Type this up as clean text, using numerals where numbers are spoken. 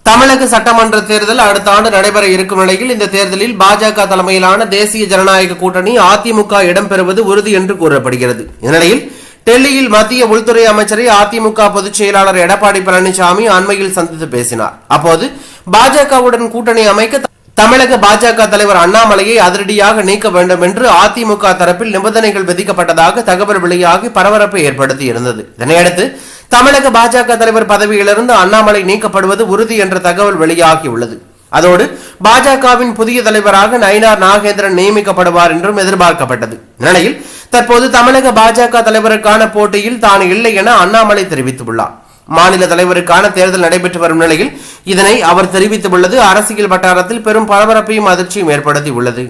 தமிழக சட்டமன்ற தேர்தல் அடுத்த ஆண்டு நடைபெற இருக்கும் நிலையில் இந்த தேர்தலில் பாஜக தலைமையிலான தேசிய ஜனநாயக கூட்டணி அதிமுக இடம்பெறுவது உறுதி என்று கூறப்படுகிறது. இந்நிலையில் டெல்லியில் மத்திய உள்துறை அமைச்சரை அதிமுக பொதுச் செயலாளர் எடப்பாடி பழனிசாமி அண்மையில் சந்தித்து பேசினார். அப்போது பாஜகவுடன் கூட்டணி அமைக்க தமிழக பாஜக தலைவர் அண்ணாமலையை அதிரடியாக நீக்க வேண்டும் என்று அதிமுக தரப்பில் நிபந்தனைகள் விதிக்கப்பட்டதாக தகவல் வெளியாகி பரபரப்பை ஏற்படுத்தி இருந்தது. இதனையடுத்து தமிழக பாஜக தலைவர் பதவியிலிருந்து அண்ணாமலை நீக்கப்படுவது உறுதி என்ற தகவல் வெளியாகியுள்ளது. அதோடு பாஜகவின் புதிய தலைவராக நயினார் நாகேந்திரன் நியமிக்கப்படுவார் என்றும் எதிர்பார்க்கப்பட்டது. இந்நிலையில் தற்போது தமிழக பாஜக தலைவருக்கான போட்டியில் தான் இல்லை என அண்ணாமலை தெரிவித்துள்ளார். மாநில தலைவருக்கான தேர்தல் நடைபெற்று வரும் நிலையில் இதனை அவர் தெரிவித்துள்ளது அரசியல் வட்டாரத்தில் பெரும் பரபரப்பையும் அதிர்ச்சியும் ஏற்படுத்தி உள்ளது.